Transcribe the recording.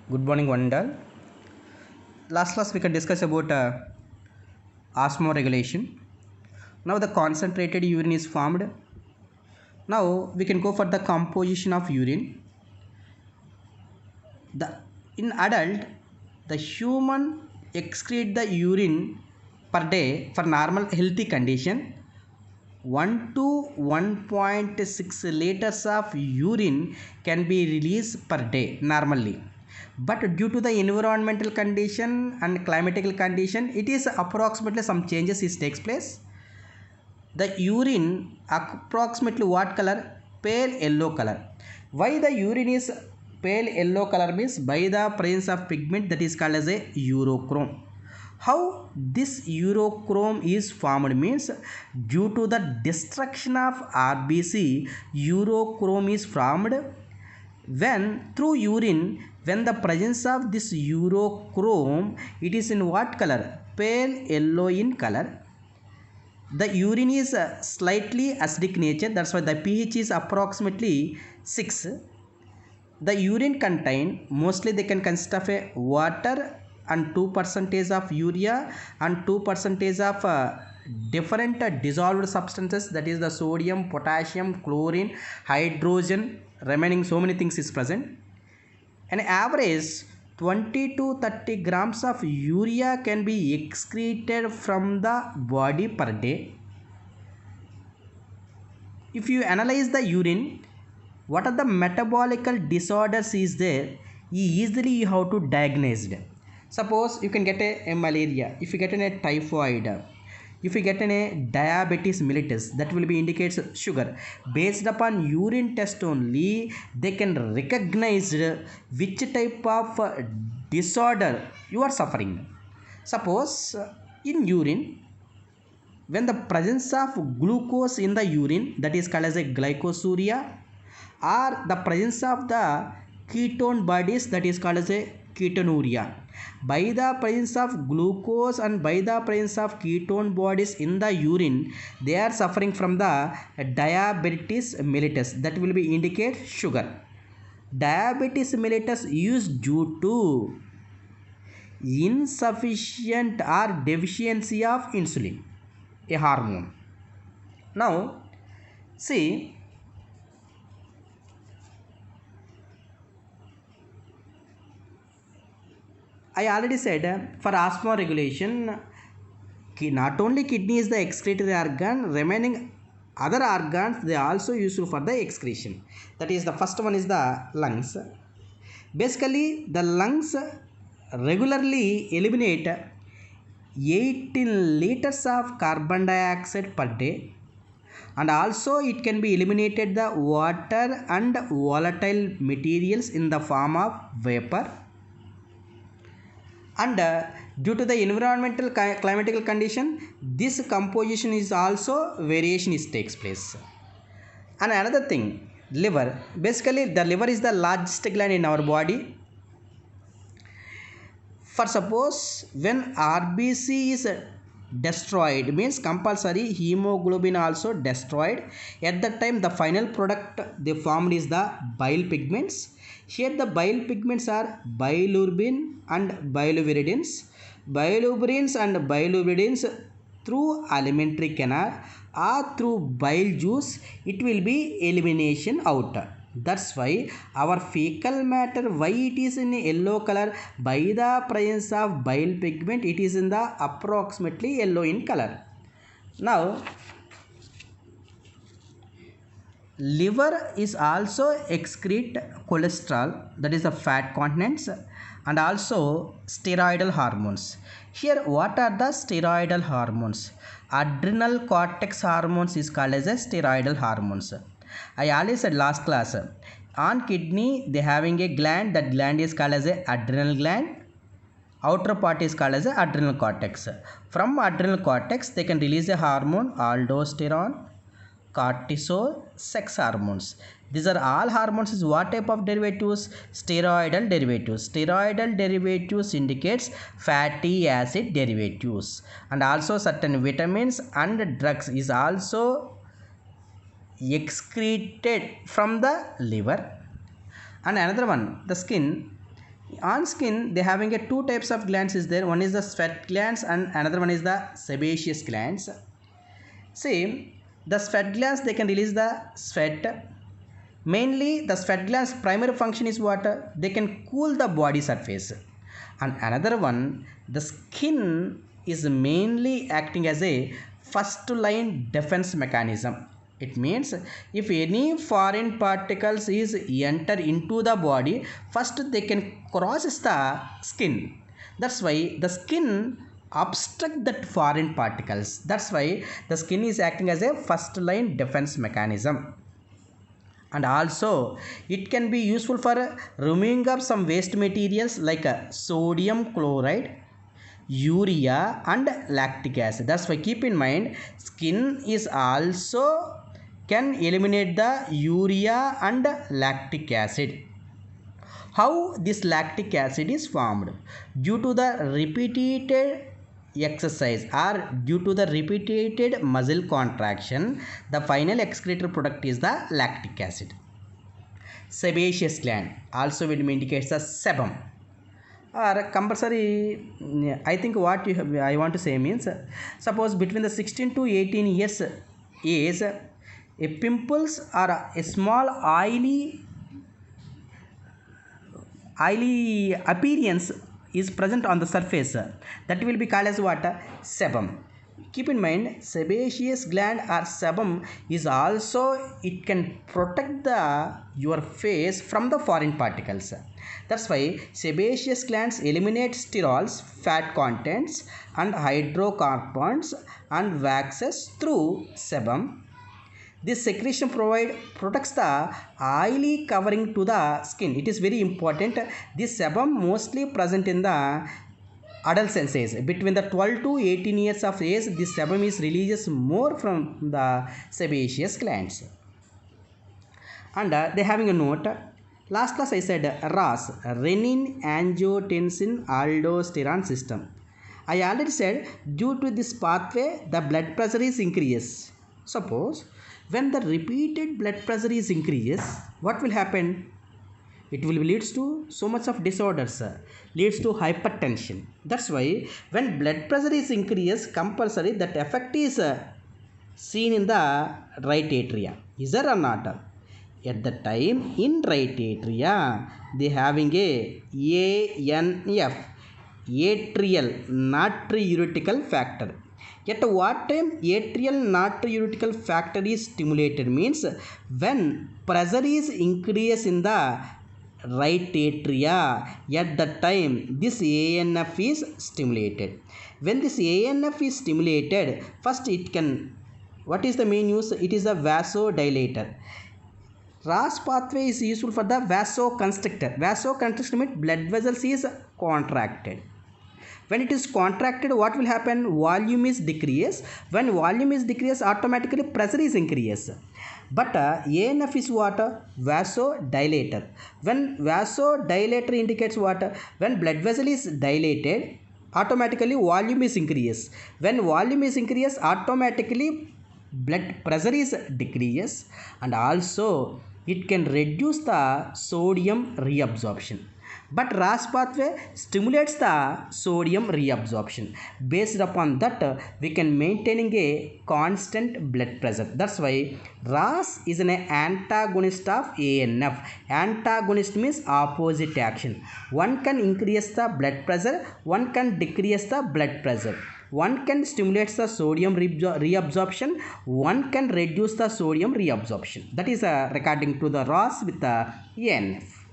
Good morning, one and all. Last class we can discuss about osmoregulation. Now the concentrated urine is formed. Now we can go for the composition of urine. The in adult, the human excrete the urine per day for normal healthy condition 1 to 1.6 liters of urine can be released per day normally, but due to the environmental condition and climatical condition it is approximately some changes is takes place. The urine approximately what color? Pale yellow color. Why the urine is pale yellow color means by the presence of pigment that is called as a urochrome. How this urochrome is formed means due to the destruction of RBC, urochrome is formed when through urine. When the presence of this urochrome, it is in what color? Pale yellow in color. The urine is slightly acidic nature, that's why the pH is approximately 6. The urine contain mostly they can consist of a water and 2% of urea and 2% of different dissolved substances, that is the sodium, potassium, chlorine, hydrogen, remaining so many things is present. An average 20 to 30 grams of urea can be excreted from the body per day. If you analyze the urine, what are the metabolical disorders is there, easily you have to diagnose it. Suppose you can get a malaria, if you get a typhoid, if you get a diabetes mellitus, that will be indicates sugar. Based upon urine test only they can recognize which type of disorder you are suffering. Suppose in urine, when the presence of glucose in the urine, that is called as a glycosuria, or the presence of the ketone bodies, that is called as a ketonuria. By the presence of glucose and by the presence of ketone bodies in the urine, they are suffering from the diabetes mellitus, that will be indicate sugar. Diabetes mellitus is due to insufficient or deficiency of insulin, a hormone. Now see, I already said for osmoregulation, not only kidney is the excretory organ, remaining other organs they are also useful for the excretion. That is, the first one is the lungs. Basically the lungs regularly eliminate 18 liters of carbon dioxide per day, and also it can be eliminated the water and volatile materials in the form of vapor. And due to the environmental climatical condition, this composition is also variation is takes place. And another thing, liver. Basically the liver is the largest gland in our body. For suppose when RBC is destroyed means compulsory hemoglobin also destroyed, at that time the final product they formed is the bile pigments. Here the bile pigments are bilirubin and bilirubineins. Bilirubineins and bilirubineins through alimentary canal or through bile juice, it will be elimination out. That's why our fecal matter, why it is in yellow color? By the presence of bile pigment, it is in the approximately yellow in color. Now liver is also excrete cholesterol, that is the fat contents, and also steroidal hormones. Here what are the steroidal hormones? Adrenal cortex hormones is called as a steroidal hormones. I already said last class, on kidney they having a gland, that gland is called as a adrenal gland. Outer part is called as a adrenal cortex. From adrenal cortex they can release a hormone aldosterone, cortisol, sex hormones. These are all hormones is what type of derivatives? Steroidal derivatives. Steroidal derivatives indicates fatty acid derivatives, and also certain vitamins and drugs is also excreted from the liver. And another one, the skin. On skin, they having a two types of glands is there. One is the sweat glands and another one is the sebaceous glands. See, the sweat glands, they can release the sweat. Mainly, the sweat glands' primary function is what? They can cool the body surface. And another one, the skin is mainly acting as a first line defense mechanism. It means if any foreign particles is enter into the body, first they can cross the skin. That's why the skin obstruct that foreign particles. That's why the skin is acting as a first line defense mechanism. And also it can be useful for removing of some waste materials like sodium chloride, urea and lactic acid. That's why keep in mind, skin is also can eliminate the urea and lactic acid. How this lactic acid is formed? Due to the repeated exercise or due to the repeated muscle contraction, the final excreted product is the lactic acid. Sebaceous gland also will indicate the sebum or compulsory. I think what I want to say means, suppose between the 16 to 18 years age, a pimples or a small oily appearance is present on the surface, that will be called as what? Sebum. Keep in mind, sebaceous gland or sebum is also, it can protect the your face from the foreign particles. That's why sebaceous glands eliminate sterols, fat contents and hydrocarbons and waxes through sebum. This secretion protects the oily covering to the skin. It is very important. This sebum mostly present in the adolescence age. Between the 12 to 18 years of age, this sebum is releases more from the sebaceous glands. And they having a note. Last class I said RAS, renin angiotensin aldosterone system. I already said due to this pathway the blood pressure is increased. Suppose when the repeated blood pressure is increased, what will happen? It will leads to so much of disorders, leads to hypertension. That's why when blood pressure is increased, compulsory that effect is seen in the right atria. Is there or not? At the time in right atria, they having a ANF, atrial natriuretic factor. At what time atrial natriuretic factor is stimulated means when pressure is increased in the right atria, at the time this ANF is stimulated. When this ANF is stimulated, first it can, what is the main use? It is a vasodilator. RAS pathway is useful for the vasoconstrictor. Vasoconstrictor means blood vessels is contracted. When it is contracted, what will happen? Volume is decreased. When volume is decreased, automatically pressure is increased. But ANF is what? Vasodilator. When vasodilator indicates what? When blood vessel is dilated, automatically volume is increased. When volume is increased, automatically blood pressure is decreased, and also it can reduce the sodium reabsorption. But RAS pathway stimulates the sodium reabsorption. Based upon that, we can maintaining a constant blood pressure. That's why RAS is an antagonist of ANF. Antagonist means opposite action. One can increase the blood pressure, one can decrease the blood pressure. One can stimulate the sodium reabsorption, one can reduce the sodium reabsorption. That is regarding to the RAS with the ANF.